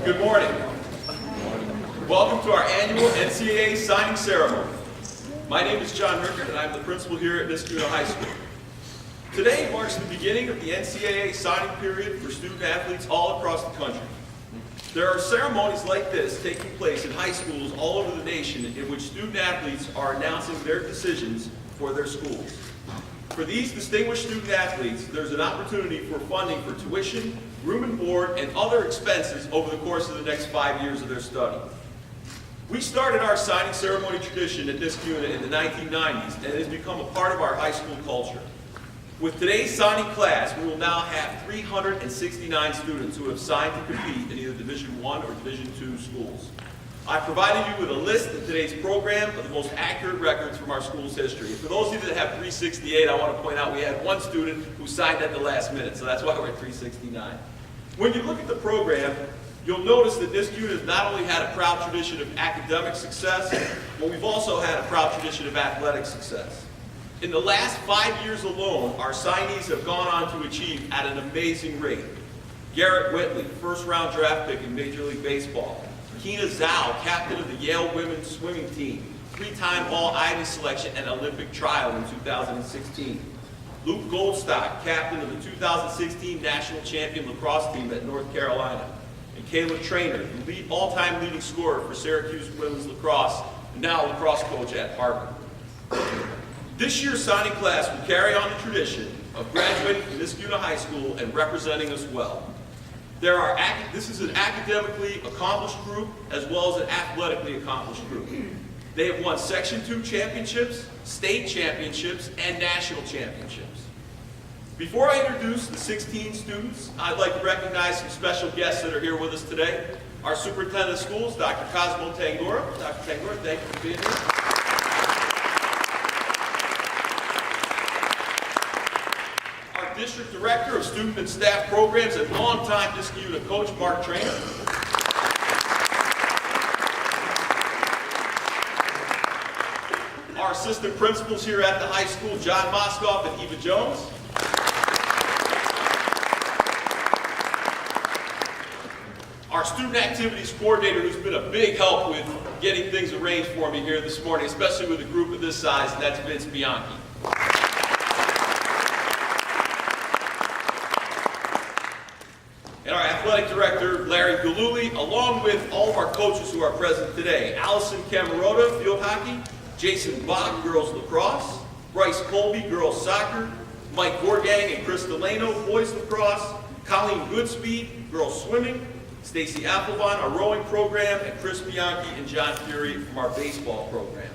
Good morning. Welcome to our annual NCAA signing ceremony. My name is John Rickard, and I'm the principal here at Niskayuna High School. Today marks the beginning of the NCAA signing period for student athletes all across the country. There are ceremonies like this taking place in high schools all over the nation in which student athletes are announcing their decisions for their schools. For these distinguished student athletes, there's an opportunity for funding for tuition, room and board, and other expenses over the course of the next 5 years of their study. We started our signing ceremony tradition at Niskayuna in the 1990s, and it has become a part of our high school culture. With today's signing class, we will now have 369 students who have signed to compete in either Division I or Division II schools. I provided you with a list in today's program of the most accurate records from our school's history. For those of you that have 368, I want to point out we had one student who signed at the last minute, so that's why we're at 369. When you look at the program, you'll notice that Niskayuna has not only had a proud tradition of academic success, but we've also had a proud tradition of athletic success. In the last 5 years alone, our signees have gone on to achieve at an amazing rate. Garrett Whitley, first-round draft pick in Major League Baseball. Keena Zhao, captain of the Yale women's swimming team, 3-time All-Ivy selection and Olympic trial in 2016. Luke Goldstock, captain of the 2016 national champion lacrosse team at North Carolina. And Kayla Trainer, the all-time leading scorer for Syracuse women's lacrosse, and now lacrosse coach at Harvard. This year's signing class will carry on the tradition of graduating from Niskayuna High School and representing us well. This is an academically accomplished group as well as an athletically accomplished group. They have won Section 2 championships, state championships, and national championships. Before I introduce the 16 students, I'd like to recognize some special guests that are here with us today. Our superintendent of schools, Dr. Cosmo Tangora. Dr. Tangora, thank you for being here. District Director of Student and Staff Programs and longtime Niskayuna coach, Mark Trainer. Our assistant principals here at the high school, John Moskoff and Eva Jones. Our student activities coordinator, who's been a big help with getting things arranged for me here this morning, especially with a group of this size, and that's Vince Bianchi. And our athletic director, Larry Galuli, along with all of our coaches who are present today. Allison Camarota, field hockey. Jason Bach, girls lacrosse. Bryce Colby, girls soccer. Mike Gorgang and Chris Delano, boys lacrosse. Colleen Goodspeed, girls swimming. Stacy Applebaum, our rowing program. And Chris Bianchi and John Fury from our baseball program.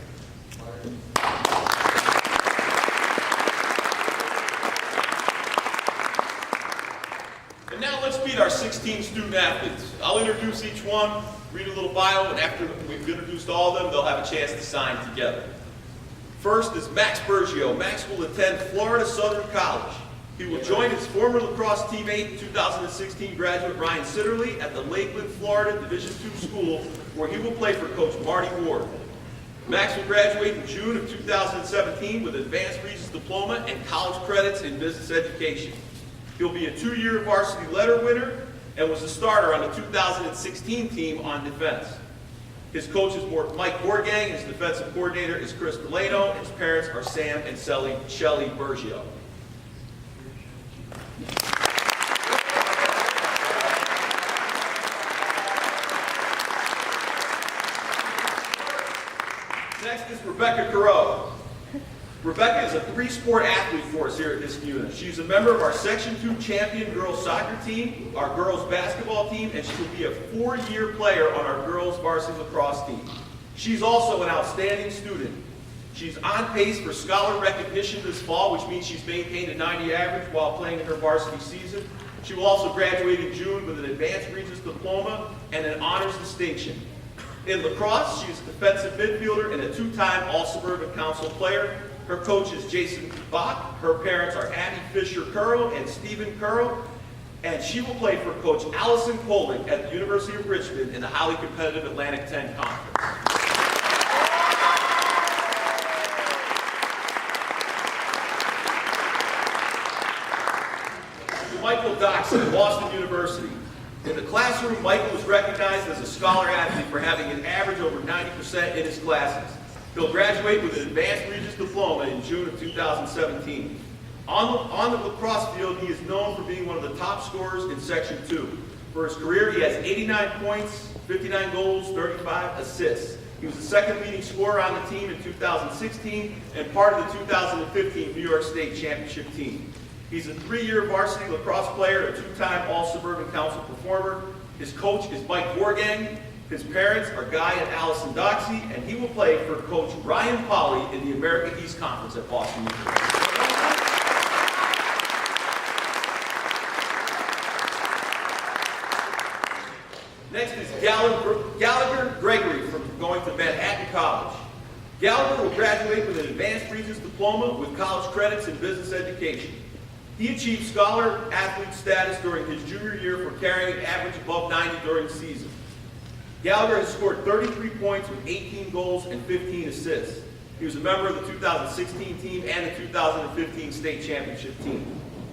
And now let's meet our 16 student athletes. I'll introduce each one, read a little bio, and after we've introduced all of them, they'll have a chance to sign together. First is Max Bergio. Max will attend Florida Southern College. He will join his former lacrosse teammate, 2016 graduate Ryan Sitterly, at the Lakeland, Florida Division II school, where he will play for Coach Marty Ward. Max will graduate in June of 2017 with Advanced Regents Diploma and college credits in business education. He'll be a 2-year varsity letter winner and was a starter on the 2016 team on defense. His coach is Mike Gorgang, his defensive coordinator is Chris Delano, and his parents are Sam and Shelley Bergio. Next is Rebecca Kuro. Rebecca is a 3-sport athlete for us here at Niskayuna. She's a member of our Section 2 champion girls soccer team, our girls basketball team, and she will be a 4-year player on our girls varsity lacrosse team. She's also an outstanding student. She's on pace for scholar recognition this fall, which means she's maintained a 90 average while playing in her varsity season. She will also graduate in June with an Advanced Regents Diploma and an honors distinction. In lacrosse, she is a defensive midfielder and a 2-time All-Suburban Council player. Her coach is Jason Bach. Her parents are Abby Fisher-Curl and Stephen Curl. And she will play for Coach Allison Koldick at the University of Richmond in the highly competitive Atlantic 10 Conference. Michael Thaksin, Boston University. In the classroom, Michael was recognized as a scholar athlete for having an average over 90% in his classes. He'll graduate with an advanced Regents diploma in June of 2017. On the lacrosse field, he is known for being one of the top scorers in Section 2. For his career, he has 89 points, 59 goals, 35 assists. He was the second leading scorer on the team in 2016 and part of the 2015 New York State Championship team. He's a 3-year varsity lacrosse player, a 2-time All-Suburban Council performer. His coach is Mike Borgang. His parents are Guy and Allison Doxey, and he will play for Coach Ryan Polly in the America East Conference at Boston University. Next is Gallagher Gregory from going to Manhattan College. Gallagher will graduate with an advanced Regents diploma with college credits in business education. He achieved scholar athlete status during his junior year for carrying an average above 90 during the season. Gallagher has scored 33 points with 18 goals and 15 assists. He was a member of the 2016 team and the 2015 state championship team.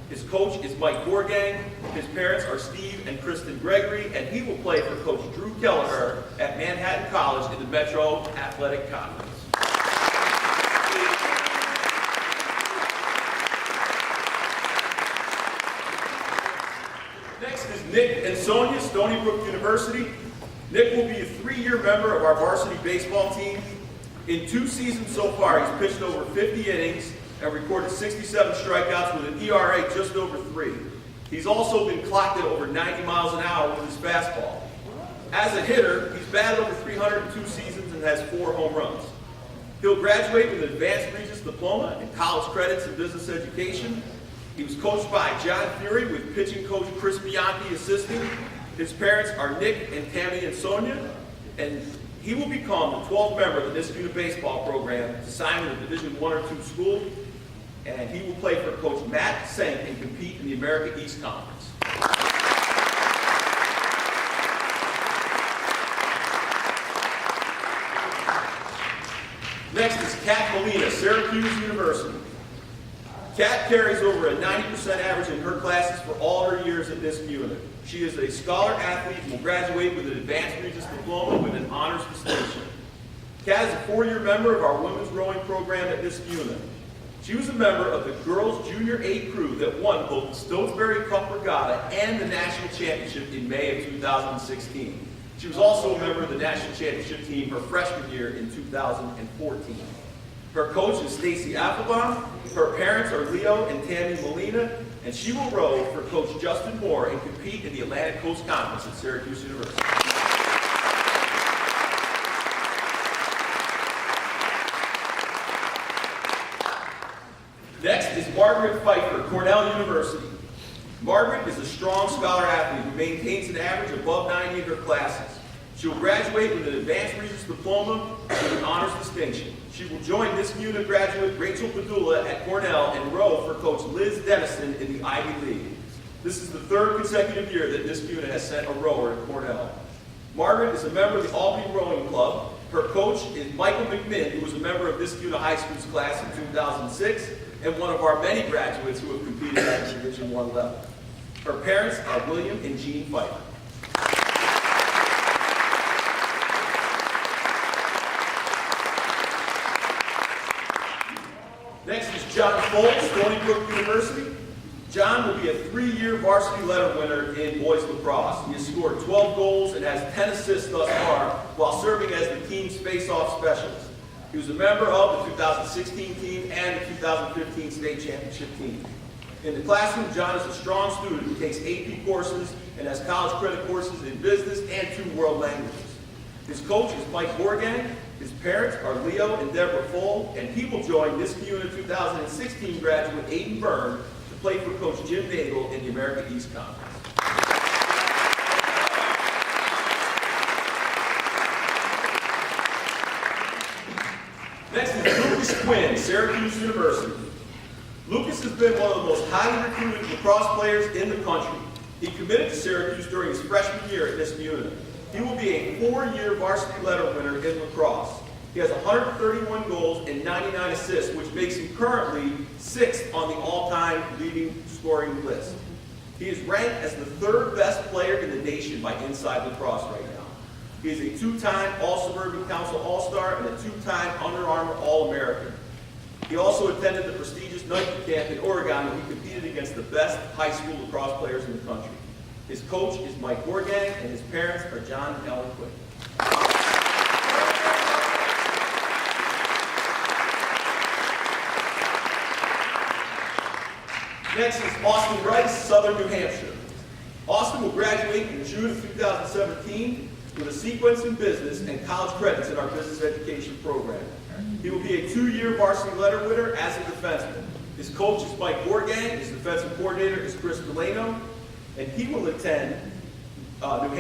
His coach is Mike Borgang. His parents are Steve and Kristen Gregory, and he will play for Coach Drew Kelleher at Manhattan College in the Metro Athletic Conference. Next is Nick and Sonya, Stony Brook University. Nick will be a 3-year member of our varsity baseball team. In 2 seasons so far, he's pitched over 50 innings and recorded 67 strikeouts with an ERA just over 3. He's also been clocked at over 90 miles an hour with his fastball. As a hitter, he's batted over 302 seasons and has 4 home runs. He'll graduate with an advanced Regents diploma and college credits in business education. He was coached by John Fury with pitching coach Chris Bianchi assisting. His parents are Nick and Tammy and Sonya, and he will become the 12th member of the Niskuna baseball program to sign in a Division I or II school, and he will play for Coach Matt Senk and compete in the America East Conference. Next is Catalina, Syracuse University. Kat carries over a 90% average in her classes for all her years at Niskuna. She is a scholar athlete and will graduate with an advanced Regents diploma with an honors distinction. Kat is a 4-year member of our women's rowing program at Niskuna. She was a member of the girls' Junior A crew that won both the Stokesbury Cup Regatta and the National Championship in May of 2016. She was also a member of the National Championship team her freshman year in 2014. Her coach is Stacy Applebaum. Her parents are Leo and Tammy Molina, and she will row for Coach Justin Moore and compete in the Atlantic Coast Conference at Syracuse University. Next is Margaret Pfeiffer, Cornell University. Margaret is a strong scholar athlete who maintains an average above 90 in her classes. She will graduate with an advanced Regents diploma with an honors distinction. She will join Niskuna graduate Rachel Padula at Cornell and row for Coach Liz Dennison in the Ivy League. This is the 3rd consecutive year that Niskuna has sent a rower to Cornell. Margaret is a member of the Albany Rowing Club. Her coach is Michael McMinn, who was a member of Niskuna High School's class in 2006 and one of our many graduates who have competed at the Division I level. Her parents are William and Jean Pfeiffer. Next is John Foltz, Stony Brook University. John will be a 3-year varsity letter winner in boys lacrosse. He has scored 12 goals and has 10 assists thus far while serving as the team's face-off specialist. He was a member of the 2016 team and the 2015 state championship team. In the classroom, John is a strong student who takes AP courses and has college credit courses in business and 2 world languages. His coach is Mike Borgang. His parents are Leo and Deborah Full, and he will join Niskuna 2016 graduate Aiden Byrne to play for Coach Jim Daigle in the America East Conference. Next is Lucas Quinn, Syracuse University. Lucas has been one of the most highly recruited lacrosse players in the country. He committed to Syracuse during his freshman year at Niskuna. He will be a 4-year varsity letter winner in lacrosse. He has 131 goals and 99 assists, which makes him currently 6th on the all-time leading scoring list. He is ranked as the 3rd best player in the nation by Inside Lacrosse right now. He is a 2-time All-Suburban Council All-Star and a 2-time Under Armour All-American. He also attended the prestigious Nike camp in Oregon where he competed against the best high school lacrosse players in the country. His coach is Mike Borgang, and his parents are John and Ellen Quick. Next is Austin Rice, Southern New Hampshire. Austin will graduate in June of 2017 with a sequence in business and college credits in our business education program. He will be a 2-year varsity letter winner as a defenseman. His coach is Mike Borgang, his defensive coordinator is Chris Delano, and he will attend Southern New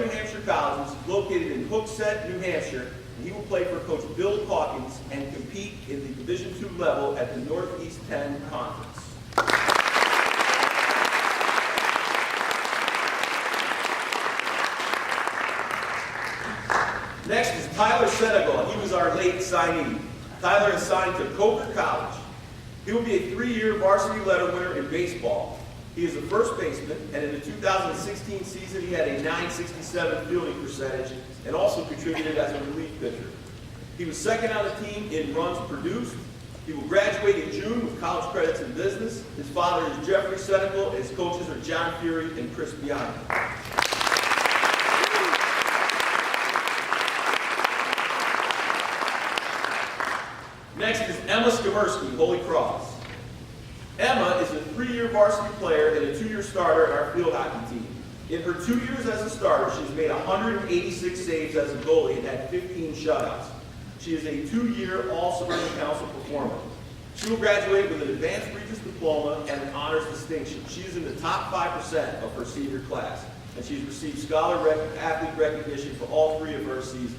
Hampshire College, which is located in Hooksett, New Hampshire, and he will play for Coach Bill Calkins and compete in the Division II level at the Northeast 10 Conference. Next is Tyler Senegal. He was our late signee. Tyler is signed to Coker College. He will be a 3-year varsity letter winner in baseball. He is a first baseman, and in the 2016 season, he had a .967 fielding percentage and also contributed as a relief pitcher. He was 2nd on the team in runs produced. He will graduate in June with college credits in business. His father is Jeffrey Senegal, and his coaches are John Fury and Chris Bianchi. Next is Emma Skamersky, Holy Cross. Emma is a 3-year varsity player and a 2-year starter in our field hockey team. In her 2 years as a starter, she has made 186 saves as a goalie and had 15 shutouts. She is a 2-year All-Suburban Council performer. She will graduate with an Advanced Regis Diploma and an Honors Distinction. She is in the top 5% of her senior class, and she's received Scholar Athlete recognition for all 3 of her seasons.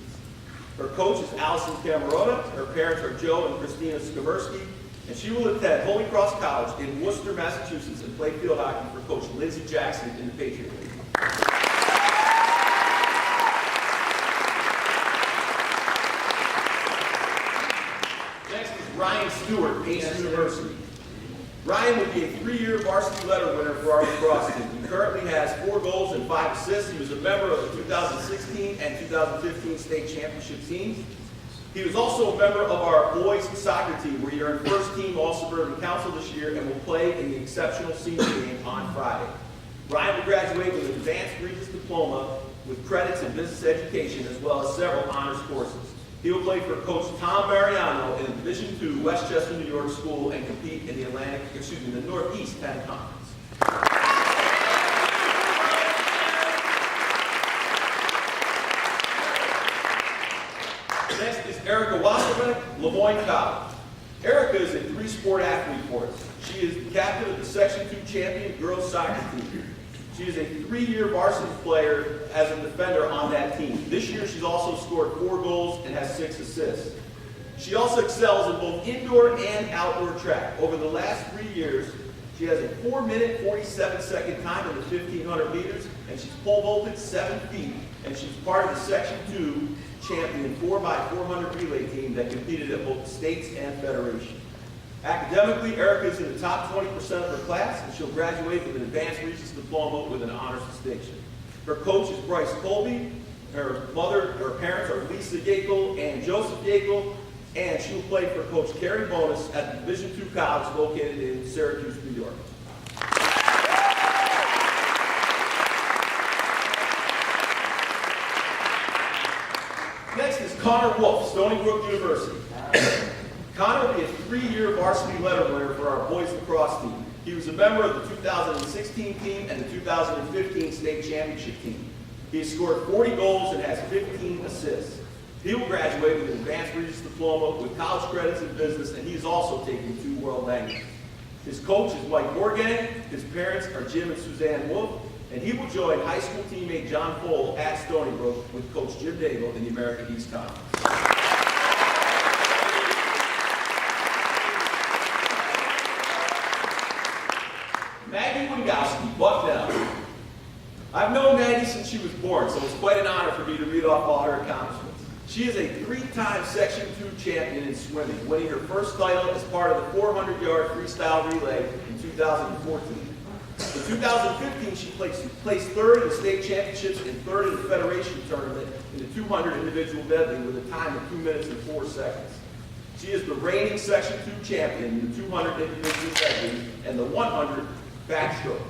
Her coach is Allison Camerota. Her parents are Joe and Christina Skamersky, and she will attend Holy Cross College in Worcester, Massachusetts, and play field hockey for Coach Lindsey Jackson in the Patriot League. Next is Ryan Stewart, Pace University. Ryan will be a 3-year varsity letter winner for our lacrosse team. He currently has 4 goals and 5 assists. He was a member of the 2016 and 2015 state championship teams. He was also a member of our boys soccer team, where he earned 1st team All-Suburban Council this year and will play in the exceptional senior game on Friday. Ryan will graduate with an Advanced Regis Diploma with credits in business education as well as several honors courses. He will play for Coach Tom Mariano in the Division II Westchester, New York school and compete in the Northeast 10 Conference. Next is Erica Wasserman, Lemoyne College. Erica is a 3-sport athlete for us. She is the captain of the Section 2 champion girls soccer team. She is a 3-year varsity player as a defender on that team. This year, she's also scored 4 goals and has 6 assists. She also excels in both indoor and outdoor track. Over the last 3 years, she has a 4-minute, 47-second time in the 1,500 meters, and she's pole vaulted 7 feet, and she's part of the Section 2 champion 4x400 relay team that competed at both the states and federation. Academically, Erica is in the top 20% of her class, and she'll graduate with an Advanced Regis Diploma with an honors distinction. Her coach is Bryce Colby. Her parents are Lisa Yakel and Joseph Yakel, and she'll play for Coach Kerry Bonus at the Division II college located in Syracuse, New York. Next is Connor Wolf, Stony Brook University. Connor will be a 3-year varsity letter winner for our boys lacrosse team. He was a member of the 2016 team and the 2015 state championship team. He has scored 40 goals and has 15 assists. He will graduate with an Advanced Regis Diploma with college credits in business, and he is also taking 2 world languages. His coach is Mike Borgang. His parents are Jim and Suzanne Wolf, and he will join high school teammate John Fole at Stony Brook with Coach Jim Daigle in the American East Conference. Bucknell. I've known Maddie since she was born, so it's quite an honor for me to read off all her accomplishments. She is a 3-time Section 2 champion in swimming, winning her first title as part of the 400-yard freestyle relay in 2014. The 2015, she placed third in the state championships and third in the federation tournament in the 200 individual medley with a time of 2 minutes and 4 seconds. She is the reigning Section 2 champion in the 200 individual medley and the 100 backstroke.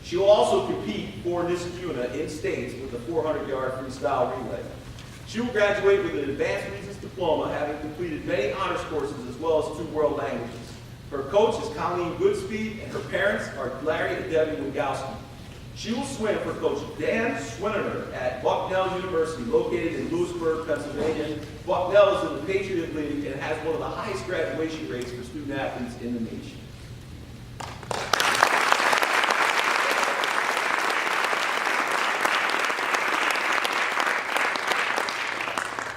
She will also compete for Niskayuna in states with the 400-yard freestyle relay. She will graduate with an advanced Regents diploma, having completed many honors courses as well as 2 world languages. Her coach is Colleen Goodspeed, and her parents are Larry and Debbie Wigowski. She will swim for Coach Dan Swinnerner at Bucknell University, located in Lewisburg, Pennsylvania. Bucknell is in the Patriot League and has one of the highest graduation rates for student athletes in the nation.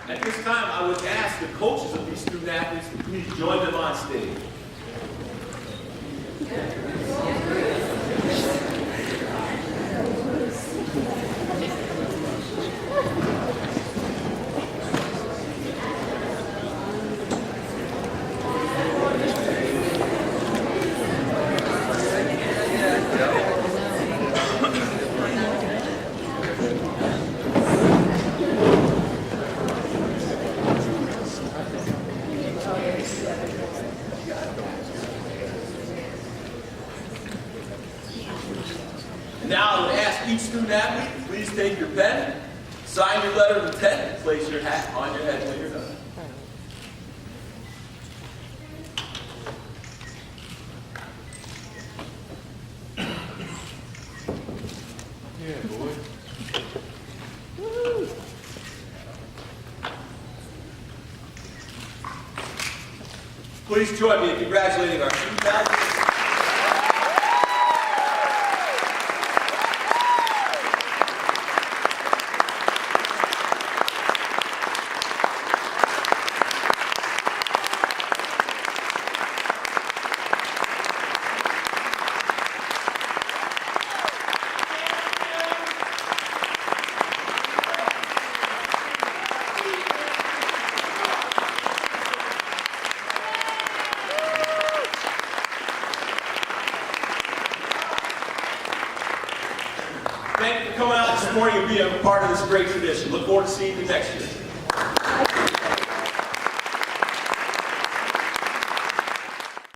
At this time, I would ask the coaches of these student athletes to please join them on stage. Now I would ask each student athlete, please take your pen, sign your letter of intent, and place your hat on your head when you're done. Yeah, boy. Woo. Please join me in congratulating our 2000. Thank you for coming out this morning and being a part of this great tradition. Look forward to seeing you next year.